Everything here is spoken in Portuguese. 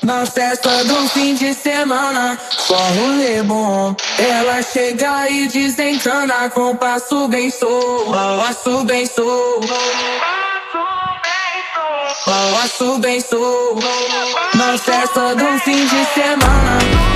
Na festa do fim de semana, só rolê bom. Ela chega e desencana com passo bem solto, passo bem solto, passo bem solto. Na festa do fim de semana.